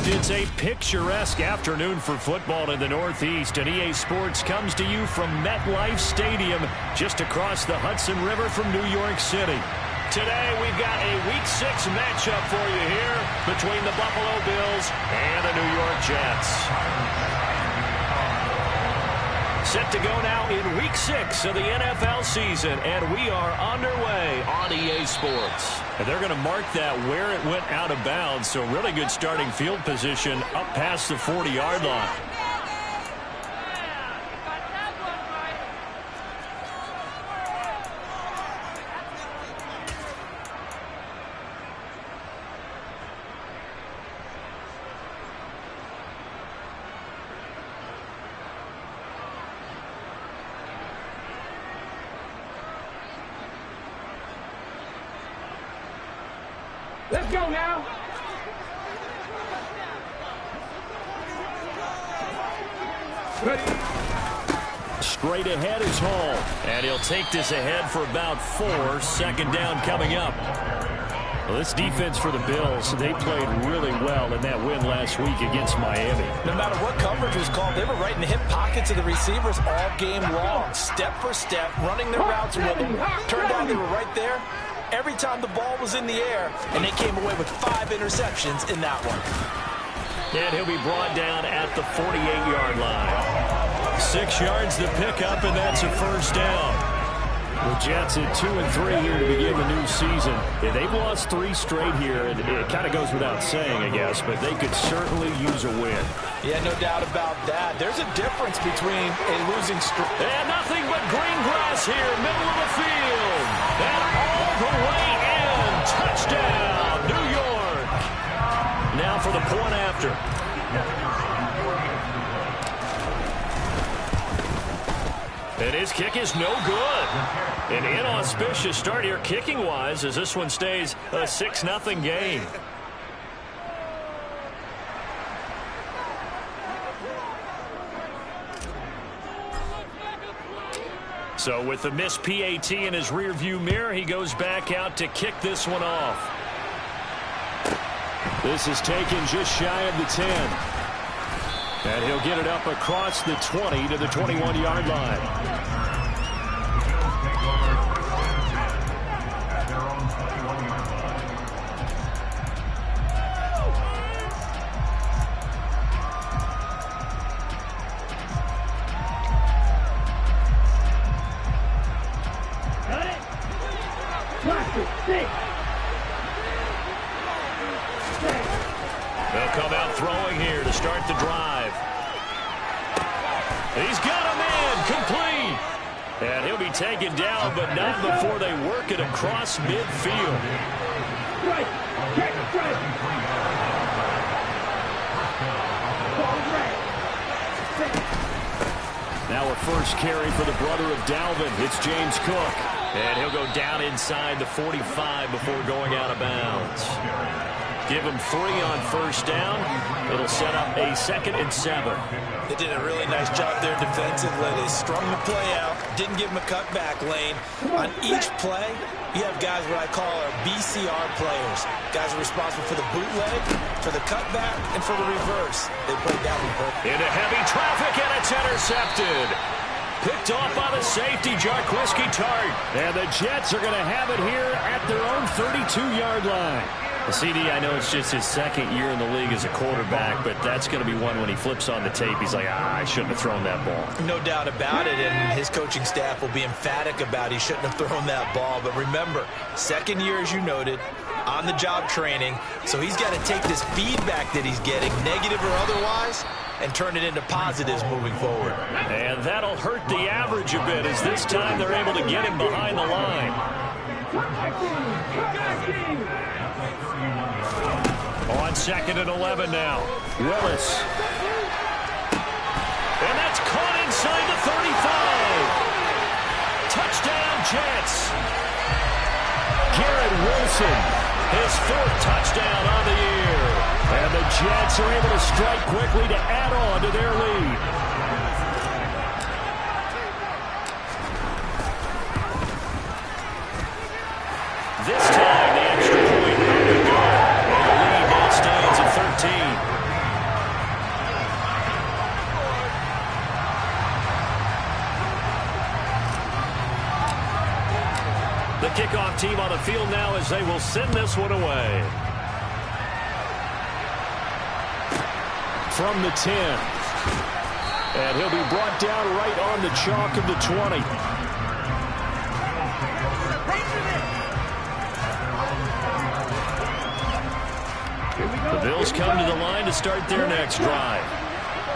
And it's a picturesque afternoon for football in the Northeast, and EA Sports comes to you from MetLife Stadium, just across the Hudson River from New York City. Today, we've got a Week 6 matchup for you here between the Buffalo Bills and the New York Jets. Set to go now in Week 6 of the NFL season, and we are underway on EA Sports. And they're going to mark that where it went out of bounds, so really good starting field position up past the 40-yard line. Let's go now. Ready. Straight ahead is Hall, and he'll take this ahead for about 4. Second down coming up. Well, this defense for the Bills, they played really well in that win last week against Miami. No matter what coverage was called, they were right in the hip pockets of the receivers all game long, step for step, running their routes with them. Turned out they were right there every time the ball was in the air, and they came away with 5 interceptions in that one. And he'll be brought down at the 48-yard line. 6 yards to pick up, and that's a first down. The Jets at 2-3 here to begin the new season. Yeah, they've lost 3 straight here, and it kind of goes without saying, I guess, but they could certainly use a win. Yeah, no doubt about that. There's a difference between a losing streak. And nothing but green grass here, middle of the field. And all the way in. Touchdown, New York. Now for the point after. And his kick is no good. An inauspicious start here kicking-wise as this one stays a 6-0 game. So with the missed PAT in his rearview mirror, he goes back out to kick this one off. This is taken just shy of the 10. And he'll get it up across the 20 to the 21-yard line. They'll come out throwing here to start the drive. He's got him in, complete. And he'll be taken down, but not before they work it across midfield. Right. Check, right. Now a first carry for the brother of Dalvin. It's James Cook. And he'll go down inside the 45 before going out of bounds. Give him 3 on first down. It'll set up a 2nd and 7. They did a really nice job there defensively. They strung the play out, didn't give him a cutback lane. On each play, you have guys what I call our BCR players. Guys are responsible for the bootleg, for the cutback, and for the reverse. They played that one perfect. Into heavy traffic, and it's intercepted. Picked off by the safety, Jarquiski Tart. And the Jets are going to have it here at their own 32-yard line. The CD, I know it's just his 2nd year in the league as a quarterback, but that's going to be one when he flips on the tape, he's like, I shouldn't have thrown that ball. No doubt about it, and his coaching staff will be emphatic about he shouldn't have thrown that ball. But remember, 2nd year, as you noted, on-the-job training, so he's got to take this feedback that he's getting, negative or otherwise, and turn it into positives moving forward. And that'll hurt the average a bit as this time they're able to get him behind the line. On 2nd and 11 now. Willis. And that's caught inside the 35. Touchdown, Jets. Garrett Wilson, his 4th touchdown on the year. And the Jets are able to strike quickly to add on to their lead. This time, the extra point not to go. And the lead now stands at 13. The kickoff team on the field now as they will send this one away. From the 10. And he'll be brought down right on the chalk of the 20. The Bills come to the line to start their next drive.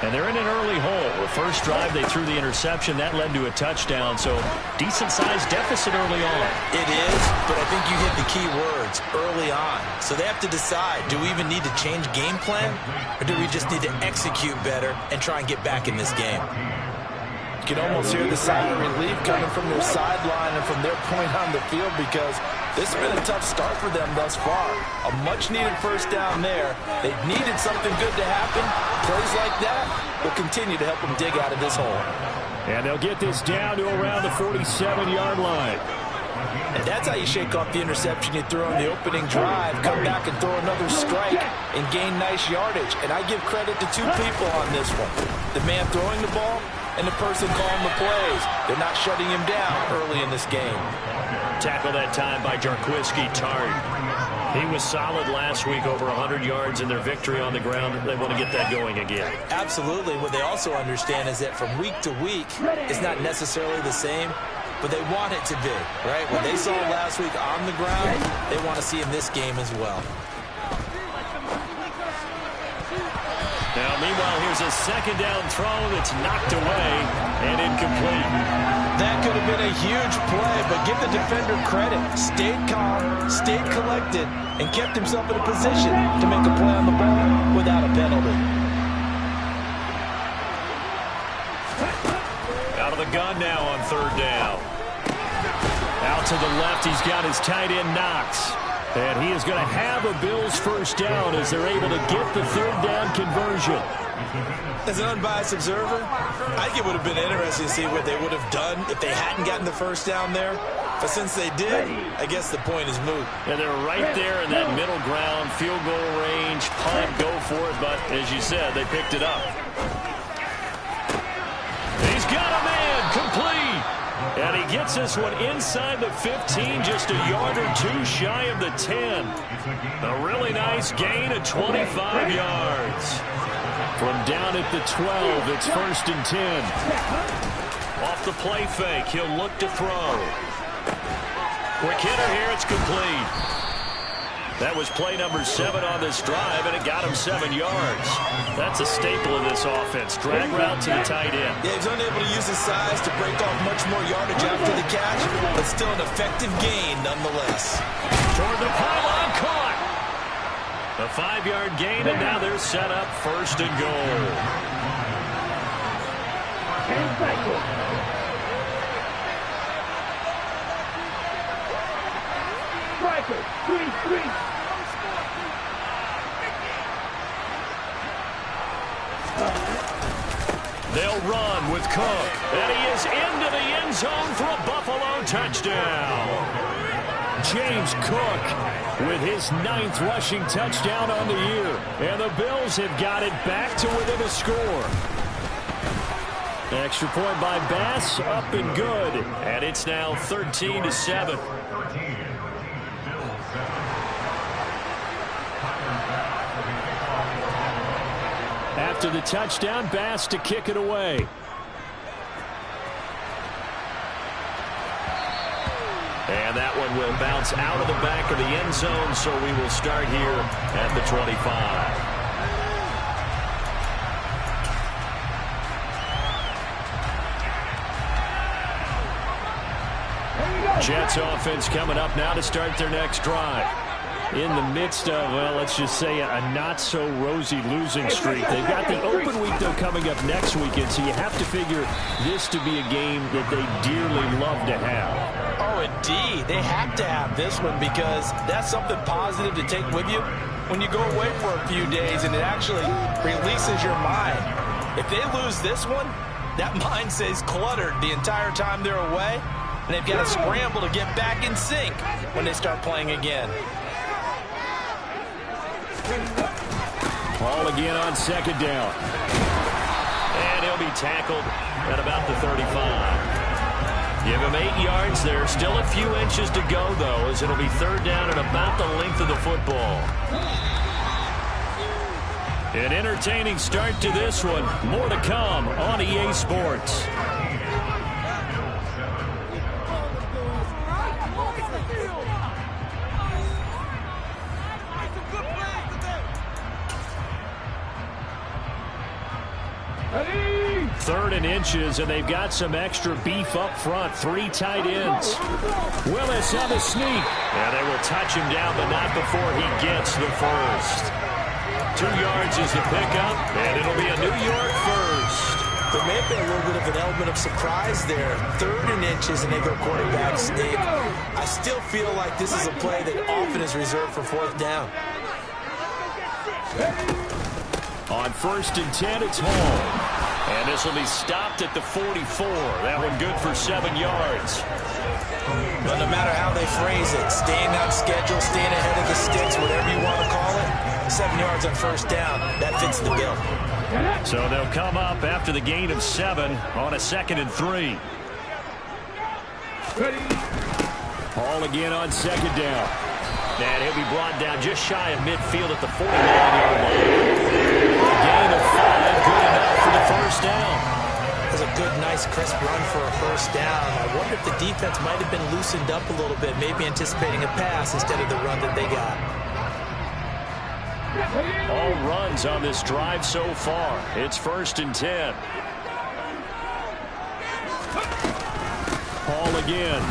And they're in an early hole. The first drive, they threw the interception. That led to a touchdown, so decent-sized deficit early on. It is, but I think you hit the key words, early on. So they have to decide, do we even need to change game plan, or do we just need to execute better and try and get back in this game? You can almost hear the sigh of relief coming from their sideline and from their point on the field because this has been a tough start for them thus far. A much-needed first down there. They needed something good to happen. Plays like that will continue to help them dig out of this hole. And they'll get this down to around the 47-yard line. And that's how you shake off the interception you threw on the opening drive, come back and throw another strike and gain nice yardage. And I give credit to two people on this one. The man throwing the ball and the person calling the plays. They're not shutting him down early in this game. Tackle that time by Jarquiski Tart. He was solid last week, over 100 yards in their victory on the ground. They want to get that going again. Absolutely. What they also understand is that from week to week, it's not necessarily the same, but they want it to be, right? What they saw last week on the ground, they want to see in this game as well. Now, meanwhile, here's a second down throw that's knocked away and incomplete. That could have been a huge play, but give the defender credit. Stayed calm, stayed collected, and kept himself in a position to make a play on the ball without a penalty. Out of the gun now on third down. Out to the left, he's got his tight end Knox. And he is going to have a Bills first down as they're able to get the third down conversion. As an unbiased observer, I think it would have been interesting to see what they would have done if they hadn't gotten the first down there. But since they did, I guess the point is moot. And they're right there in that middle ground, field goal range, punt, go for it. But as you said, they picked it up. He's got a man, complete. And he gets this one inside the 15, just a yard or two shy of the 10. A really nice gain of 25 yards. From down at the 12, it's 1st and 10. Off the play fake, he'll look to throw. Quick hitter here, it's complete. That was play number 7 on this drive, and it got him 7 yards. That's a staple of this offense. Drag route to the tight end. Yeah, he's unable to use his size to break off much more yardage after the catch, but still an effective gain nonetheless. Toward the pylon, caught. A 5-yard gain, and now they're set up 1st and goal. Striker, 3-3. They'll run with Cook, and he is into the end zone for a Buffalo touchdown. James Cook with his 9th rushing touchdown on the year. And the Bills have got it back to within a score. Extra point by Bass, up and good. And it's now 13-7. After the touchdown, Bass to kick it away. And that one will bounce out of the back of the end zone, so we will start here at the 25. Jets offense coming up now to start their next drive. In the midst of, well, let's just say a not-so-rosy losing streak. They've got the open week, though, coming up next weekend, so you have to figure this to be a game that they dearly love to have. Oh, indeed. They have to have this one because that's something positive to take with you when you go away for a few days, and it actually releases your mind. If they lose this one, that mind stays cluttered the entire time they're away, and they've got to scramble to get back in sync when they start playing again. Ball again on 2nd down. And he'll be tackled at about the 35. Give him 8 yards. There's still a few inches to go, though, as it'll be third down and about the length of the football. An entertaining start to this one. More to come on EA Sports. Third and inches, and they've got some extra beef up front. 3 tight ends. Willis on the sneak. And they will touch him down, but not before he gets the first. 2 yards is the pickup, and it'll be a New York first. There may have been a little bit of an element of surprise there. 3rd and inches, and they go quarterback sneak. I still feel like this is a play that often is reserved for 4th down. On 1st and 10, it's Hall. And this will be stopped at the 44. That one good for 7 yards. But no matter how they phrase it, staying on schedule, staying ahead of the sticks, whatever you want to call it, 7 yards on 1st down, that fits the bill. So they'll come up after the gain of 7 on a 2nd and 3. Hall again on 2nd down. And he'll be brought down just shy of midfield at the 49-yard line. A gain of 5, good enough for the 1st down. That was a good, nice, crisp run for a 1st down. I wonder if the defense might have been loosened up a little bit, maybe anticipating a pass instead of the run that they got. All runs on this drive so far. It's 1st and 10. Hall again.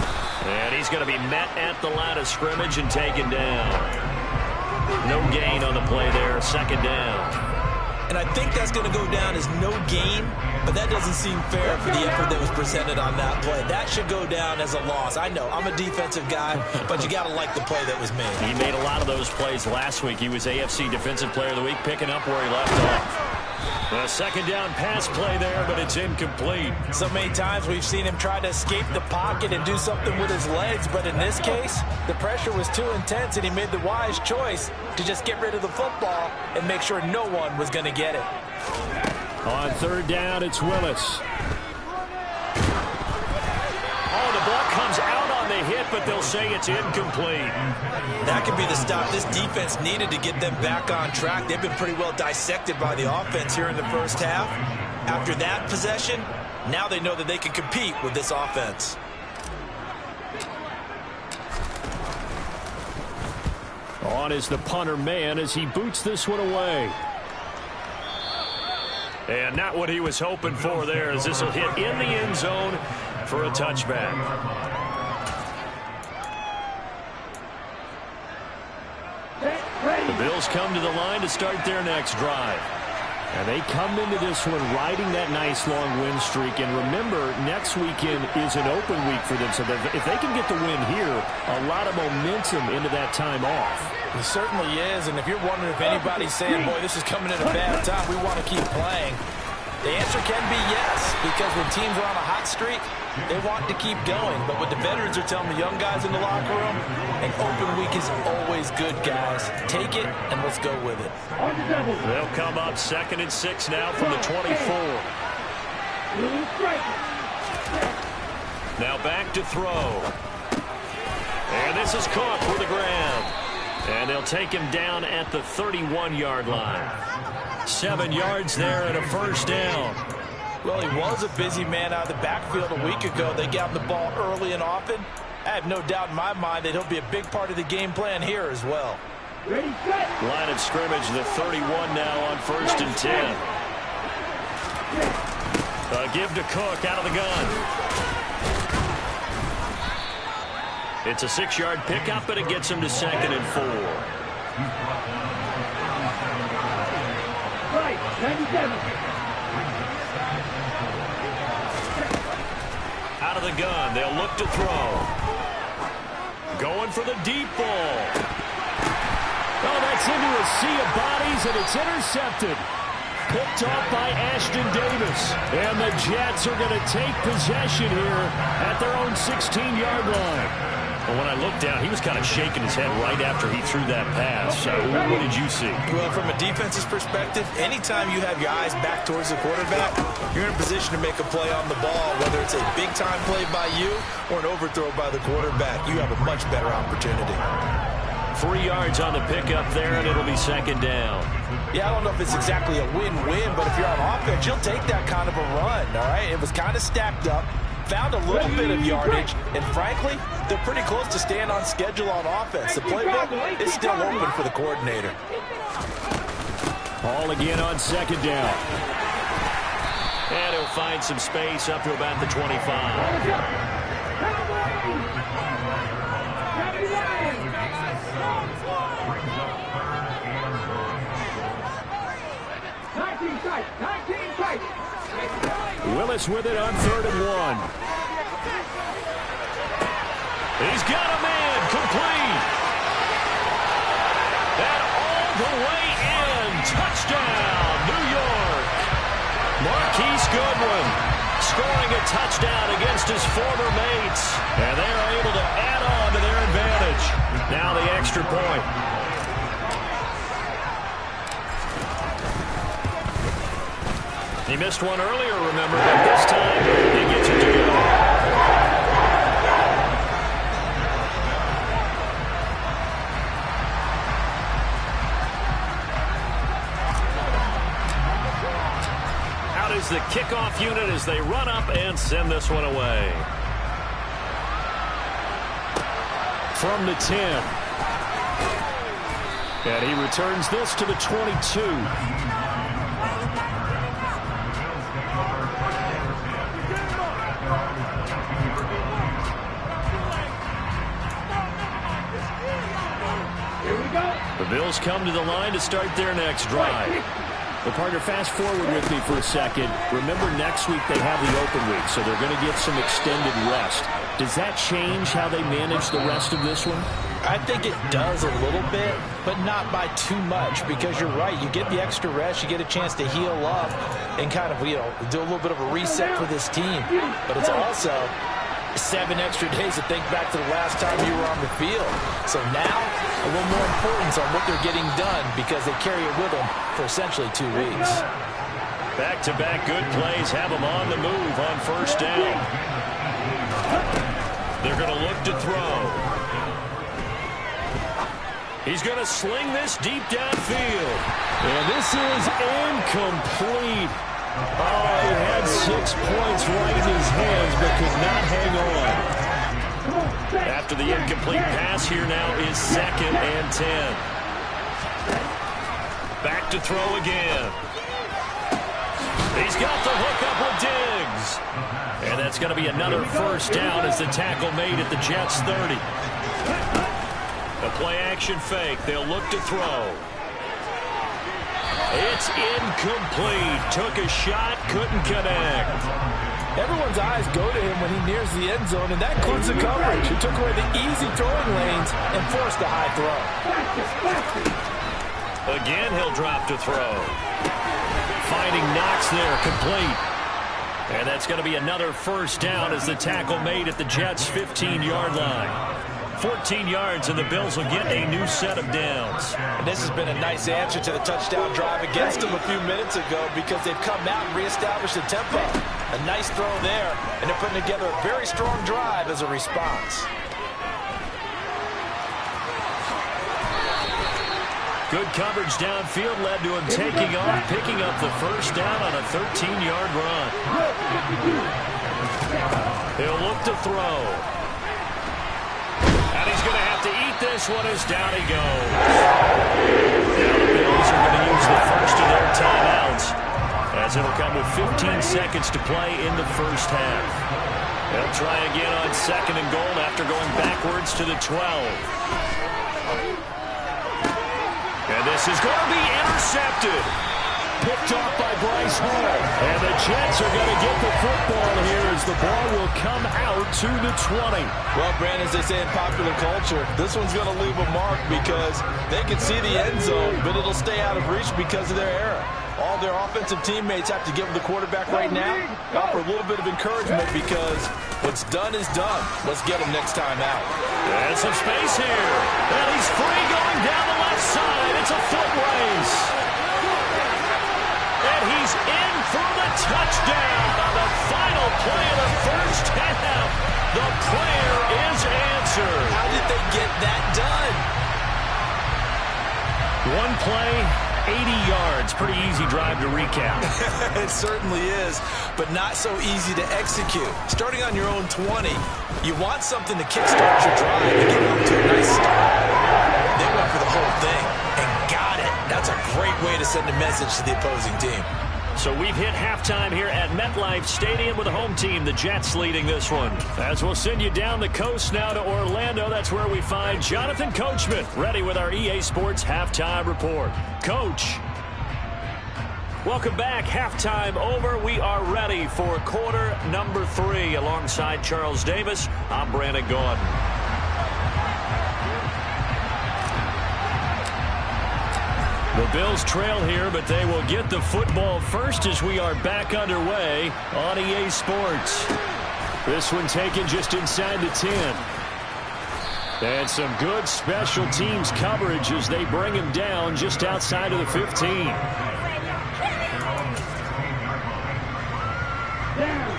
And he's going to be met at the line of scrimmage and taken down. No gain on the play there, 2nd down. And I think that's going to go down as no gain, but that doesn't seem fair for the effort that was presented on that play. That should go down as a loss. I know, I'm a defensive guy, but you got to like the play that was made. He made a lot of those plays last week. He was AFC Defensive Player of the Week, picking up where he left off. A 2nd down pass play there, but it's incomplete. So many times we've seen him try to escape the pocket and do something with his legs, but in this case, the pressure was too intense, and he made the wise choice to just get rid of the football and make sure no one was going to get it. On 3rd down, it's Willis. Oh, the ball comes out on the hit, but they'll say it's incomplete. That could be the stop this defense needed to get them back on track. They've been pretty well dissected by the offense here in the 1st half. After that possession, now they know that they can compete with this offense. On is the punter man as he boots this one away. And not what he was hoping for there, as this will hit in the end zone for a touchback. The Bills come to the line to start their next drive. And they come into this one riding that nice long win streak. And remember, next weekend is an open week for them. So if they can get the win here, a lot of momentum into that time off. It certainly is. And if you're wondering if anybody's saying, boy, this is coming at a bad time, we want to keep playing, the answer can be yes. Because when teams are on a hot streak, they want to keep going. But what the veterans are telling the young guys in the locker room, an open week is always good, guys. Take it, and let's go with it. They'll come up 2nd and 6 now from the 24. Now back to throw. And this is caught for the ground. And they'll take him down at the 31-yard line. 7 yards there and a 1st down. Well, he was a busy man out of the backfield a week ago. They got him the ball early and often. I have no doubt in my mind that he'll be a big part of the game plan here as well. Line of scrimmage, the 31 now on 1st and 10. Give to Cook out of the gun. It's a 6-yard pickup, but it gets him to 2nd and 4. Right, 97. Out of the gun, they'll look to throw. Going for the deep ball. Oh, that's into a sea of bodies, and it's intercepted. Picked off by Ashton Davis. And the Jets are going to take possession here at their own 16-yard line. Well, when I looked down, he was kind of shaking his head right after he threw that pass. What did you see? Well, from a defense's perspective, anytime you have your eyes back towards the quarterback, you're in a position to make a play on the ball, whether it's a big-time play by you or an overthrow by the quarterback. You have a much better opportunity. 3 yards on the pickup there, and it'll be second down. Yeah, I don't know if it's exactly a win-win, but if you're on offense, you'll take that kind of a run, all right? It was kind of stacked up. Found a little bit of yardage, and frankly, they're pretty close to staying on schedule on offense. The playbook is still open for the coordinator. Ball again on second down. And he'll find some space up to about the 25. Willis with it on 3rd and 1. He's got a man complete. And all the way in. Touchdown, New York. Marquise Goodwin scoring a touchdown against his former mates. And they're able to add on to their advantage. Now the extra point. He missed one earlier, remember, but this time he gets it to go. Out is the kickoff unit as they run up and send this one away. From the 10. And he returns this to the 22. The Bills come to the line to start their next drive. Well, partner, fast forward with me for a second. Remember, next week they have the open week, so they're going to get some extended rest. Does that change how they manage the rest of this one? I think it does a little bit, but not by too much, because you're right. You get the extra rest, you get a chance to heal up and kind of, do a little bit of a reset for this team. But it's also 7 extra days to think back to the last time you were on the field. So now, a little more importance on what they're getting done because they carry it with them for essentially 2 weeks. Back-to-back good plays have them on the move on first down. They're going to look to throw. He's going to sling this deep downfield. And this is incomplete. Oh, he had 6 points right in his hands, but could not hang on. After the incomplete pass, here now is 2nd and 10. Back to throw again. He's got the hook up with Diggs. And that's going to be another first down as the tackle made at the Jets' 30. A play-action fake. They'll look to throw. It's incomplete. Took a shot, couldn't connect. Everyone's eyes go to him when he nears the end zone, and that includes the coverage. He took away the easy throwing lanes and forced a high throw. Again, he'll drop to throw. Finding Knox there, complete. And that's going to be another first down as the tackle made at the Jets' 15-yard line. 14 yards, and the Bills will get a new set of downs. And this has been a nice answer to the touchdown drive against them a few minutes ago because they've come out and reestablished the tempo. A nice throw there, and they're putting together a very strong drive as a response. Good coverage downfield led to him taking off, picking up the first down on a 13-yard run. He'll look to throw. And he's going to have to eat this one as down he goes. Now the Bills are going to use the first of their timeouts as it'll come with 15 seconds to play in the first half. They'll try again on 2nd and goal after going backwards to the 12. And this is going to be intercepted. Picked off by Bryce Hall. And the Jets are going to get the football here as the ball will come out to the 20. Well, Brandon, as they say in popular culture, this one's going to leave a mark because they can see the end zone, but it'll stay out of reach because of their error. All their offensive teammates have to give the quarterback right now, offer a little bit of encouragement because what's done is done. Let's get him next time out. And some space here. And he's free going down the left side. It's a foot race. And he's in for the touchdown on the final play of the first half. The prayer is answered. How did they get that done? One play, 80 yards. Pretty easy drive to recap. It certainly is, but not so easy to execute. Starting on your own 20, you want something to kickstart your drive and get off to a nice start. They went for the whole thing and got it. That's a great way to send a message to the opposing team. So we've hit halftime here at MetLife Stadium with the home team, the Jets, leading this one. As we'll send you down the coast now to Orlando, that's where we find Jonathan Coachman, ready with our EA Sports Halftime Report. Coach. Welcome back. Halftime over. We are ready for quarter number 3. Alongside Charles Davis, I'm Brandon Gordon. The Bills trail here, but they will get the football first as we are back underway on EA Sports. This one taken just inside the 10. And some good special teams coverage as they bring him down just outside of the 15.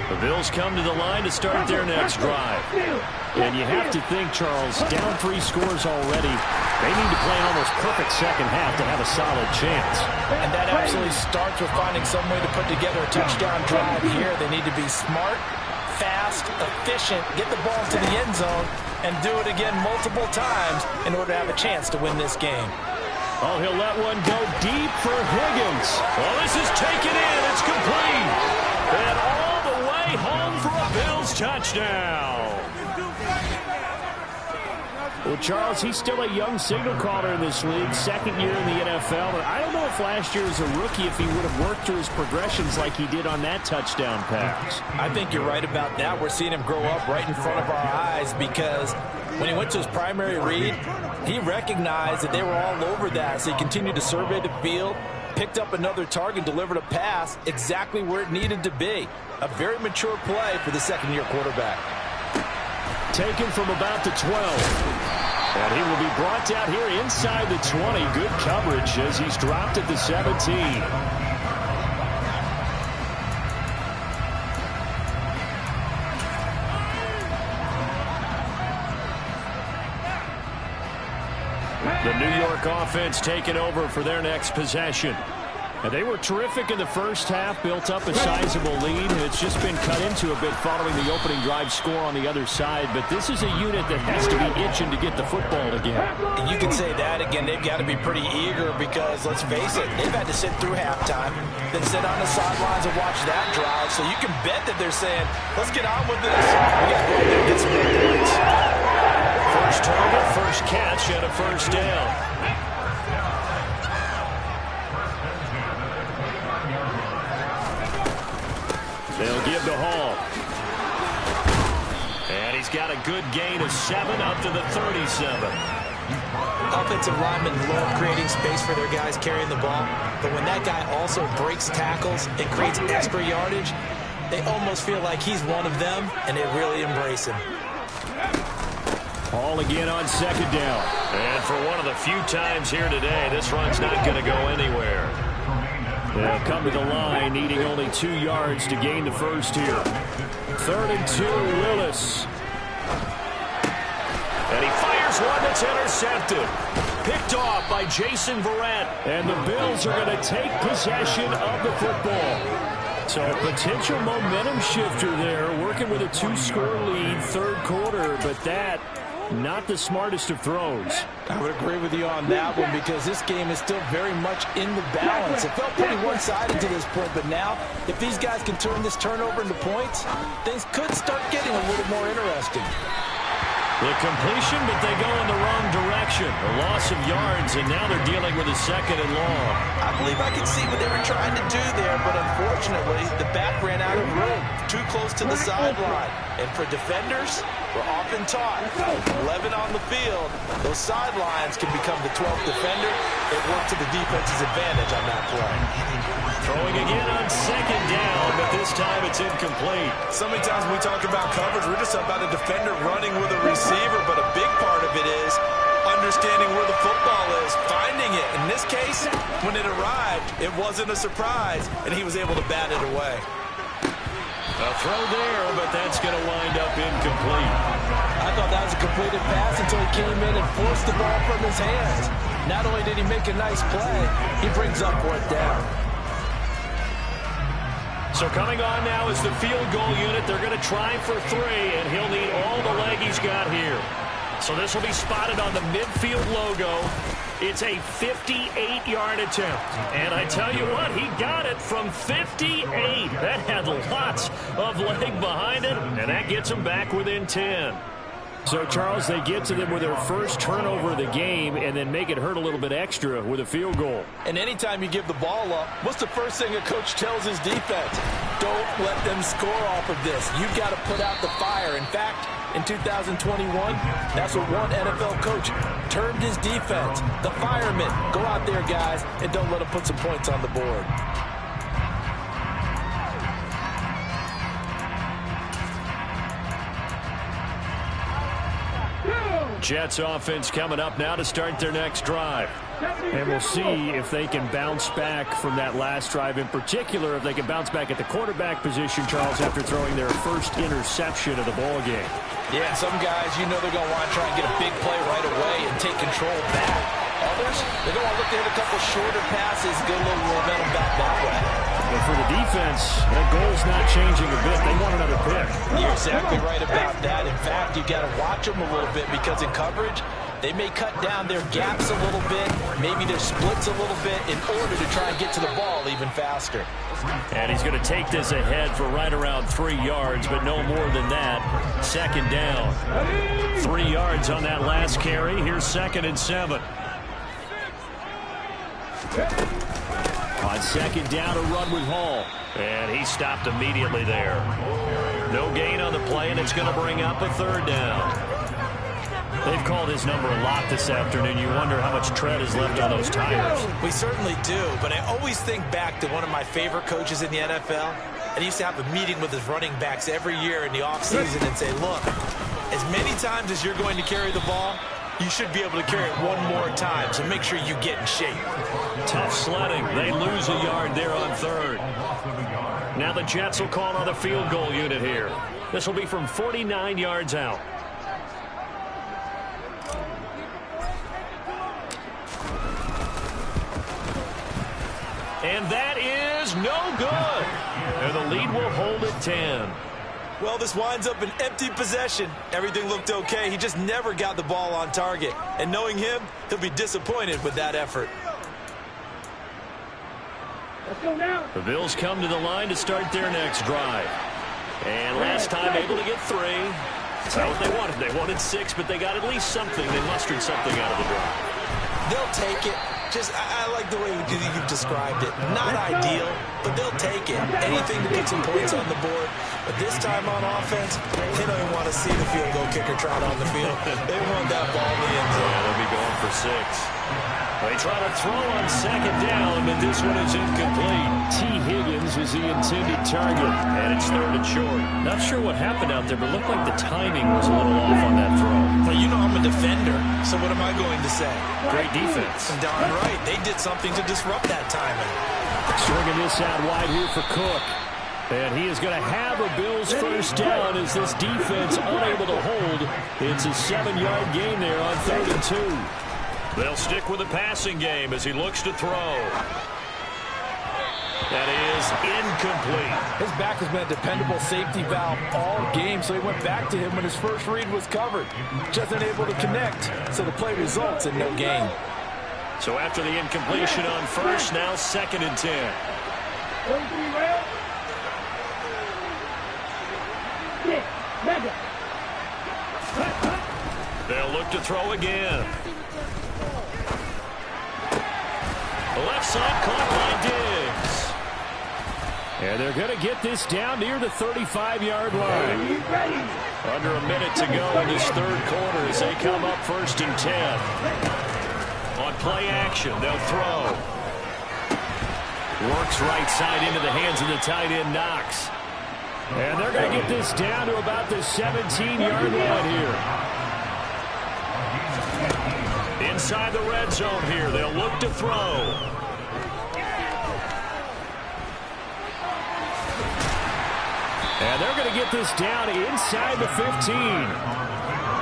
The Bills come to the line to start their next drive. And you have to think, Charles, down 3 scores already. They need to play an almost perfect second half to have a solid chance. And that absolutely starts with finding some way to put together a touchdown drive here. They need to be smart, fast, efficient, get the ball to the end zone, and do it again multiple times in order to have a chance to win this game. Oh, he'll let one go deep for Higgins. Oh, this is taken in. It's complete. And all the way home for a Bills touchdown. Well, Charles, he's still a young signal caller in this league, second year in the NFL. But I don't know if last year as a rookie, if he would have worked through his progressions like he did on that touchdown pass. I think you're right about that. We're seeing him grow up right in front of our eyes because when he went to his primary read, he recognized that they were all over that. So he continued to survey the field, picked up another target, delivered a pass exactly where it needed to be. A very mature play for the second-year quarterback. Taken from about the 12. And he will be brought down here inside the 20. Good coverage as he's dropped at the 17. The New York offense taking over for their next possession. And they were terrific in the first half, built up a sizable lead, and it's just been cut into a bit following the opening drive score on the other side. But this is a unit that has to be itching to get the football again. And you can say that again. They've got to be pretty eager because, let's face it, they've had to sit through halftime, then sit on the sidelines and watch that drive. So you can bet that they're saying, let's get on with this. We got to go out there and get some more points. First turnover, first catch, and a first down. They'll give to Hall. And he's got a good gain of 7 up to the 37. Offensive linemen love creating space for their guys carrying the ball. But when that guy also breaks tackles and creates extra yardage, they almost feel like he's one of them, and they really embrace him. Hall again on second down. And for one of the few times here today, this run's not going to go anywhere. They'll come to the line, needing only 2 yards to gain the first here. 3rd and 2, Willis. And he fires one that's intercepted. Picked off by Jason Verrett. And the Bills are going to take possession of the football. So a potential momentum shifter there, working with a 2-score lead, 3rd quarter, but that not the smartest of throws. I would agree with you on that one because this game is still very much in the balance. It felt pretty one-sided to this point, but now if these guys can turn this turnover into points, things could start getting a little more interesting. The completion, but they go in the wrong direction. deflection, a loss of yards, and now they're dealing with a second and long. I believe I could see what they were trying to do there, but unfortunately, the back ran out of room, too close to the sideline. And for defenders, we're often taught, 11 on the field, those sidelines can become the 12th defender. It worked to the defense's advantage on that play. Throwing again on second down, but this time it's incomplete. So many times when we talk about coverage, we're just about a defender running with a receiver, but a big part of it is understanding where the football is, finding it. In this case, when it arrived, it wasn't a surprise, and he was able to bat it away. A throw there, but that's going to wind up incomplete. I thought that was a completed pass until he came in and forced the ball from his hands. Not only did he make a nice play, he brings up fourth down. So coming on now is the field goal unit. They're going to try for 3, and he'll need all the leg he's got here. So this will be spotted on the midfield logo. It's a 58-yard attempt. And I tell you what, he got it from 58. That had lots of leg behind it, and that gets him back within 10. So, Charles, they get to them with their first turnover of the game and then make it hurt a little bit extra with a field goal. And anytime you give the ball up, what's the first thing a coach tells his defense? Don't let them score off of this. You've got to put out the fire. In fact, in 2021, that's what one NFL coach termed his defense. The firemen. Go out there, guys, and don't let them put some points on the board. Jets offense coming up now to start their next drive. And we'll see if they can bounce back from that last drive. In particular, if they can bounce back at the quarterback position, Charles, after throwing their first interception of the ball game. Yeah, some guys, you know they're going to want to try and get a big play right away and take control back. Others, they're going to look to hit a couple shorter passes, get a little momentum back that way. But for the defense, that goal's not changing a bit. They want another pick. You're exactly right about that. In fact, you've got to watch them a little bit because in coverage, they may cut down their gaps a little bit, maybe their splits a little bit in order to try and get to the ball even faster. And he's going to take this ahead for right around 3 yards, but no more than that. Second down. 3 yards on that last carry. Here's 2nd and 7. On second down, a run with Hall. And he stopped immediately there. No gain on the play, and it's going to bring up a 3rd down. They've called his number a lot this afternoon. You wonder how much tread is left on those tires. We certainly do, but I always think back to one of my favorite coaches in the NFL. And he used to have a meeting with his running backs every year in the offseason and say, look, as many times as you're going to carry the ball, you should be able to carry it one more time, so make sure you get in shape. Tough sledding. They lose a yard there on 3rd. Now the Jets will call on the field goal unit here. This will be from 49 yards out. And that is no good. And the lead will hold at 10. Well, this winds up an empty possession. Everything looked okay. He just never got the ball on target. And knowing him, he'll be disappointed with that effort. Let's go now. The Bills come to the line to start their next drive. And last time able to get 3. That's not what they wanted. They wanted 6, but they got at least something. They mustered something out of the drive. They'll take it. I like the way you've described it. Not ideal, but they'll take it. Anything to put some points on the board. But this time on offense, they don't even want to see the field goal kicker trot on the field. They want that ball in the end zone. Yeah, they'll be going for 6. They try to throw on second down, but this one is incomplete. T. Higgins was the intended target, and it's 3rd and short. Not sure what happened out there, but it looked like the timing was a little off on that throw. Well, you know I'm a defender, so what am I going to say? Great defense. Darn right. They did something to disrupt that timing. Swinging this out wide here for Cook. And he is going to have a Bills first down as this defense unable to hold. It's a 7-yard gain there on 3rd and 2. They'll stick with the passing game as he looks to throw. That is incomplete. His back has been a dependable safety valve all game, so he went back to him when his first read was covered. Just unable to connect, so the play results in no gain. So after the incompletion on first, now 2nd and 10. They'll look to throw again. Left side caught by Diggs. And they're going to get this down near the 35-yard line. Under a minute to go in this third quarter as they come up 1st and 10. On play action, they'll throw. Works right side into the hands of the tight end, Knox. And they're going to get this down to about the 17-yard line here. Inside the red zone here, they'll look to throw. And they're going to get this down inside the 15.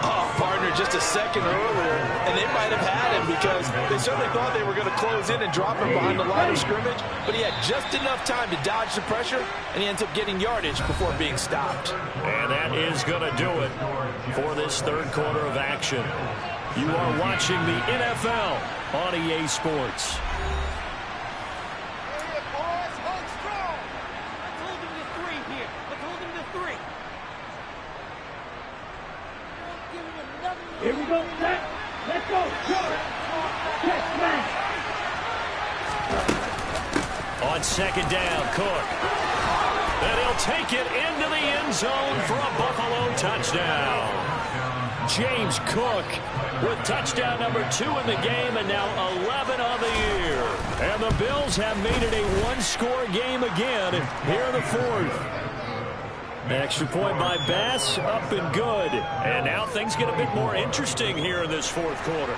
Oh, partner, just a second earlier, and they might have had him because they certainly thought they were going to close in and drop him behind the line of scrimmage, but he had just enough time to dodge the pressure, and he ends up getting yardage before being stopped. And that is going to do it for this third quarter of action. You are watching the NFL on EA Sports. Here we go, set. Let's go. Check, smash. On second down, Cook. And he'll take it into the end zone for a Buffalo touchdown. James Cook with touchdown number 2 in the game and now 11 on the year. And the Bills have made it a one-score game again here in the fourth. Extra point by Bass, up and good. And now things get a bit more interesting here in this fourth quarter.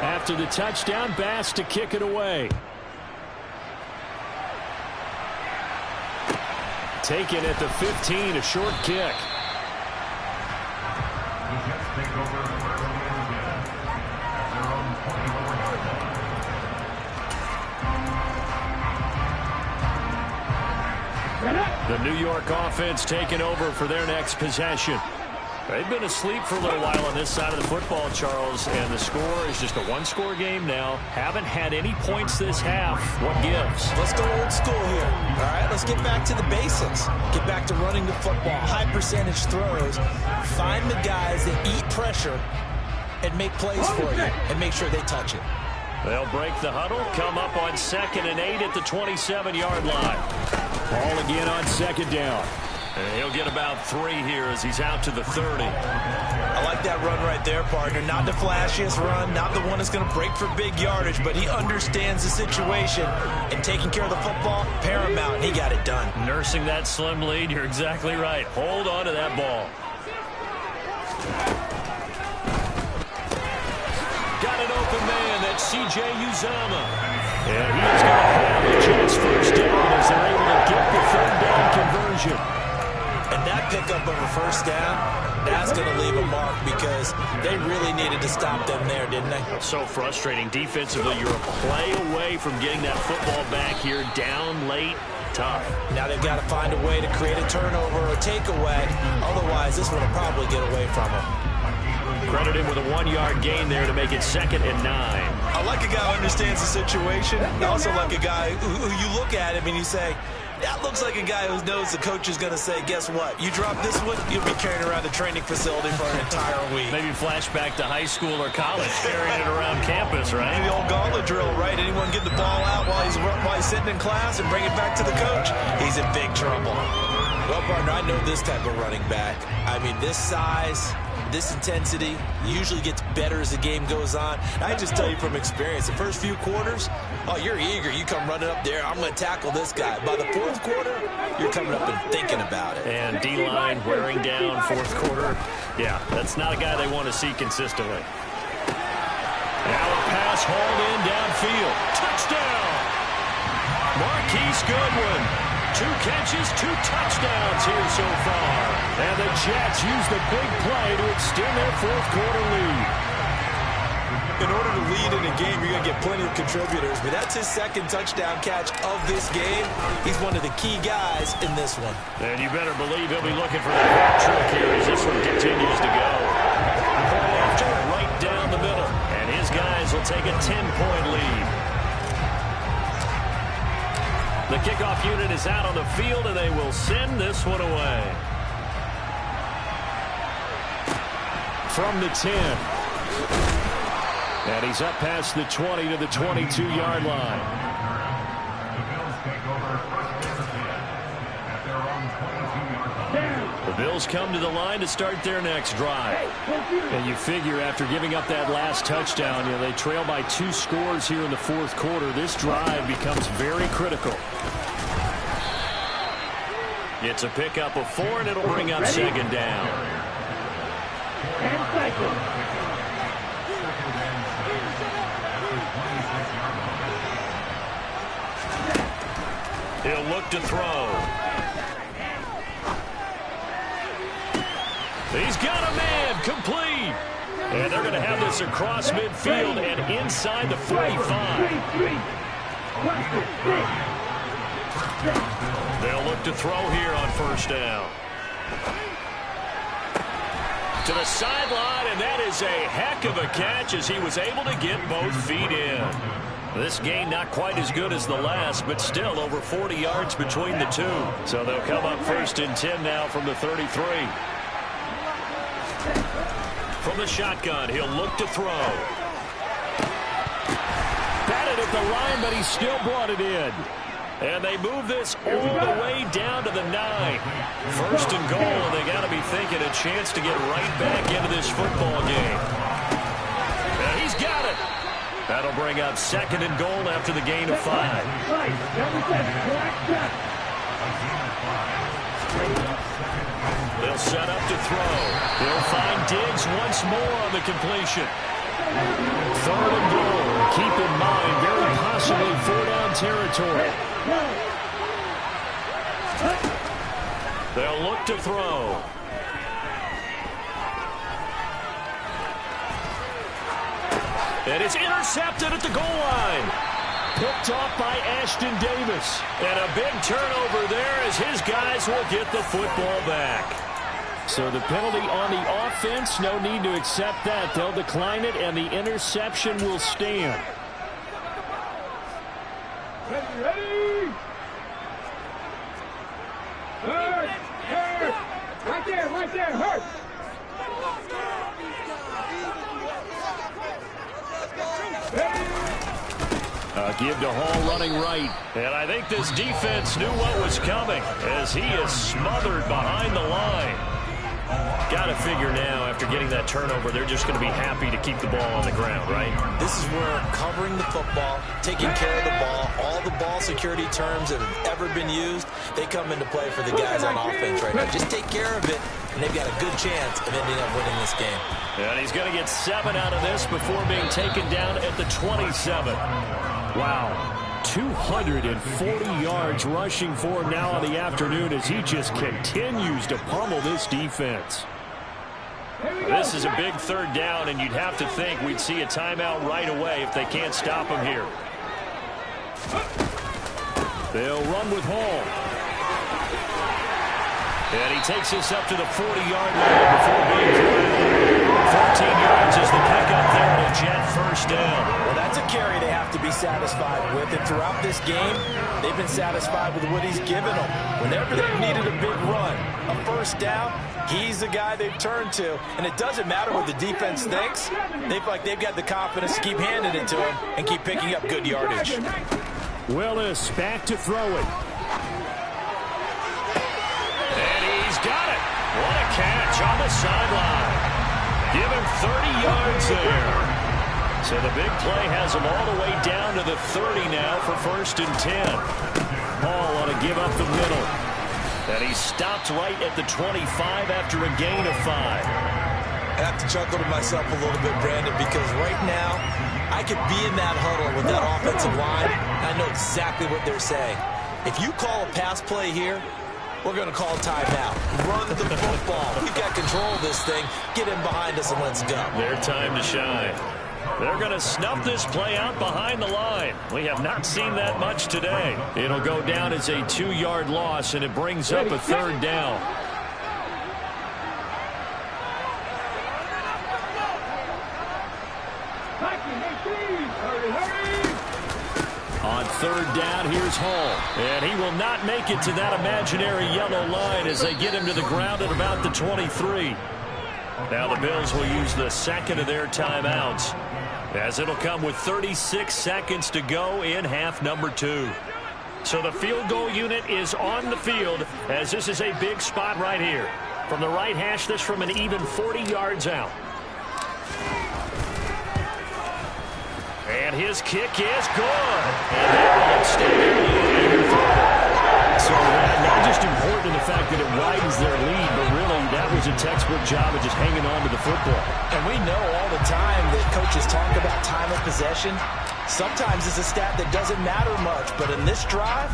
After the touchdown, Bass to kick it away. Taken at the 15, a short kick. The New York offense taking over for their next possession. They've been asleep for a little while on this side of the football, Charles, and the score is just a one-score game now. Haven't had any points this half. What gives? Let's go old school here. All right, let's get back to the basics. Get back to running the football, high percentage throws. Find the guys that eat pressure and make plays for you and make sure they touch it. They'll break the huddle, come up on 2nd and 8 at the 27-yard line. Ball again on second down. And he'll get about 3 here as he's out to the 30. I like that run right there, partner. Not the flashiest run, not the one that's going to break for big yardage, but he understands the situation, and taking care of the football, paramount, and he got it done. Nursing that slim lead, you're exactly right. Hold on to that ball. Got an open man, that's C.J. Uzomah. And he's going to have the Jets first down as they're able to get the third down conversion. And that pickup of a first down, that's going to leave a mark because they really needed to stop them there, didn't they? So frustrating. Defensively, you're a play away from getting that football back here, down late. Tough. Now they've got to find a way to create a turnover or a takeaway. Otherwise, this one will probably get away from them. Credit him with a 1-yard gain there to make it 2nd and 9. I like a guy who understands the situation. I also like a guy who you look at him and you say, that looks like a guy who knows the coach is going to say, guess what? You drop this one, you'll be carrying around the training facility for an entire week. Maybe flashback to high school or college, carrying it around campus, right? Maybe the old gauntlet drill, right? Anyone get the ball out while he's sitting in class and bring it back to the coach? He's in big trouble. Well, partner, I know this type of running back. I mean, this size, this intensity usually gets better as the game goes on. I just tell you from experience, the first few quarters, oh, you're eager. You come running up there, I'm going to tackle this guy. By the fourth quarter, you're coming up and thinking about it. And D-line wearing down fourth quarter. Yeah, that's not a guy they want to see consistently. Now a pass hauled in downfield. Touchdown! Marquise Goodwin. 2 catches, 2 touchdowns here so far. And the Jets use the big play to extend their fourth quarter lead. In order to lead in a game, you're going to get plenty of contributors, but that's his 2nd touchdown catch of this game. He's one of the key guys in this one. And you better believe he'll be looking for that hat trick here as this one continues to go. Play after, right down the middle. And his guys will take a 10-point lead. The kickoff unit is out on the field, and they will send this one away. from the 10. And he's up past the 20 to the 22-yard line. The Bills come to the line to start their next drive. And you figure after giving up that last touchdown, they trail by 2 scores here in the fourth quarter. This drive becomes very critical. It's a pickup of 4, and it'll bring up second down. He'll look to throw. He's got a man, complete. And they're going to have this across midfield and inside the 45. They'll look to throw here on first down. To the sideline, and that is a heck of a catch as he was able to get both feet in. This gain not quite as good as the last, but still over 40 yards between the two. So they'll come up first and 10 now from the 33. From the shotgun, he'll look to throw. Batted at the line, but he still brought it in. And they move this all the way down to the 9. First and goal, and they got to be thinking a chance to get right back into this football game. And he's got it. That'll bring up second and goal after the gain of 5. They'll set up to throw. They'll find Diggs once more on the completion. Third and goal. Keep in mind, very possibly 4-down territory. They'll look to throw. And it's intercepted at the goal line. Picked off by Ashton Davis. And a big turnover there as his guys will get the football back. So the penalty on the offense, no need to accept that. They'll decline it, and the interception will stand. Ready? Hurt! Hurt! Right there, hurt! Give to Hall running right. And I think this defense knew what was coming as he is smothered behind the line. Got to figure now, after getting that turnover, they're just going to be happy to keep the ball on the ground, right? This is where covering the football, taking care of the ball, all the ball security terms that have ever been used, they come into play for the guys on offense right now. Just take care of it, and they've got a good chance of ending up winning this game. And he's going to get 7 out of this before being taken down at the 27. Wow. 240 yards rushing for him now on the afternoon as he just continues to pummel this defense. This is a big third down, and you'd have to think we'd see a timeout right away if they can't stop him here. They'll run with Hall. And he takes this up to the 40-yard line before being thrown. 14 yards is the pickup there, and a Jet first down. Well, that's a carry they have to be satisfied with. And throughout this game, they've been satisfied with what he's given them. Whenever they've needed a big run, a first down, he's the guy they've turned to. And it doesn't matter what the defense thinks. They feel like they've got the confidence to keep handing it to him and keep picking up good yardage. Willis back to throw it. And he's got it. What a catch on the sideline. Give him 30 yards there. So the big play has him all the way down to the 30 now for first and 10. Hall on to give up the middle. And he stopped right at the 25 after a gain of 5. I have to chuckle to myself a little bit, Brandon, because right now I could be in that huddle with that offensive line, and I know exactly what they're saying. If you call a pass play here, we're going to call timeout. Run the football. We've got control of this thing. Get in behind us and let's go. Their time to shine. They're going to snuff this play out behind the line. We have not seen that much today. It'll go down as a 2-yard loss, and it brings up a third down. On third down, here's Hall. And he will not make it to that imaginary yellow line as they get him to the ground at about the 23. Now the Bills will use the second of their timeouts, as it'll come with 36 seconds to go in half number 2. So the field goal unit is on the field, as this is a big spot right here. From the right hash, this from an even 40 yards out. And his kick is good. And they won't stay. So not just important in the fact that it widens their lead, but really that was a textbook job of just hanging on to the football. And we know all the time that coaches talk about time of possession. Sometimes it's a stat that doesn't matter much, but in this drive,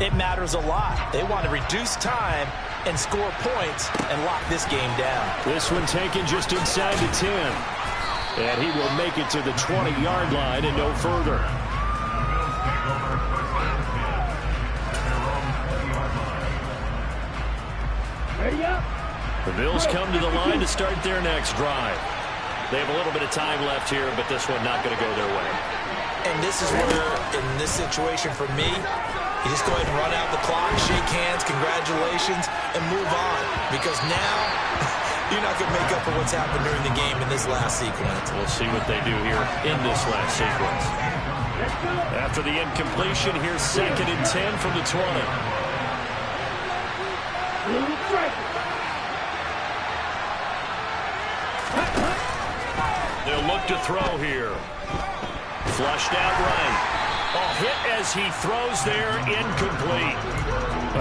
it matters a lot. They want to reduce time and score points and lock this game down. This one taken just inside the 10. And he will make it to the 20-yard line and no further. The Bills come to the line to start their next drive. They have a little bit of time left here, but this one not going to go their way. And this is where, in this situation for me, you just go ahead and run out the clock, shake hands, congratulations, and move on. Because now, you're not going to make up for what's happened during the game in this last sequence. We'll see what they do here in this last sequence. After the incompletion, here's 2nd and 10 from the 20. They'll look to throw here. Flushed out right. Oh, hit as he throws there, incomplete.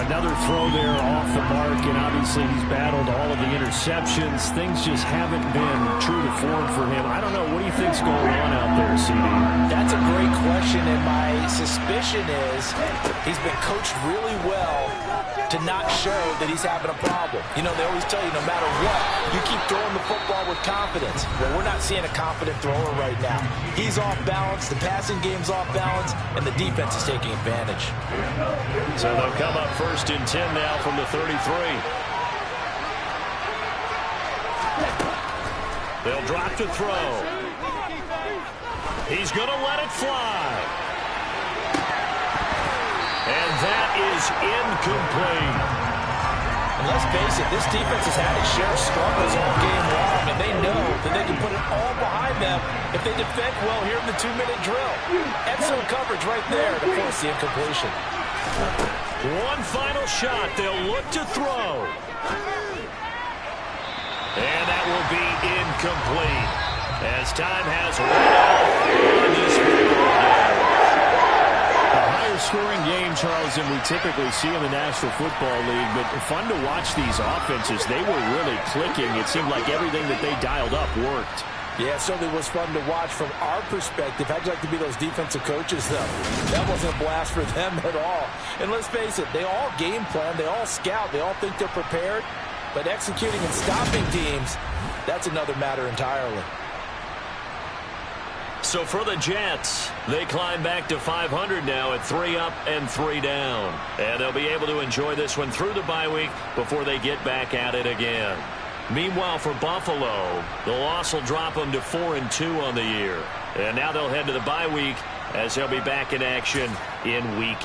Another throw there off the mark, and obviously he's battled all of the interceptions. Things just haven't been true to form for him. I don't know. What do you think's going on out there, CD? That's a great question, and my suspicion is he's been coached really well to not show that he's having a problem. You know, they always tell you no matter what, you keep throwing the football with confidence. Well, we're not seeing a confident thrower right now. He's off balance, the passing game's off balance, and the defense is taking advantage. So they'll come up 1st and 10 now from the 33. They'll drop to throw. He's going to let it fly. And that is incomplete. And let's face it, this defense has had its share of struggles all game long, and they know that they can put it all behind them if they defend well here in the 2-minute drill. Excellent coverage right there to force the incompletion. One final shot. They'll look to throw. And that will be incomplete, as time has run out on this field. A higher-scoring game, Charles, than we typically see in the National Football League, but fun to watch these offenses. They were really clicking. It seemed like everything that they dialed up worked. Yeah, it certainly was fun to watch from our perspective. How'd you like to be those defensive coaches, though? That wasn't a blast for them at all. And let's face it, they all game plan, they all scout, they all think they're prepared, but executing and stopping teams, that's another matter entirely. So for the Jets, they climb back to 500 now at 3 up and 3 down. And they'll be able to enjoy this one through the bye week before they get back at it again. Meanwhile, for Buffalo, the loss will drop them to 4-2 on the year. And now they'll head to the bye week as they'll be back in action in week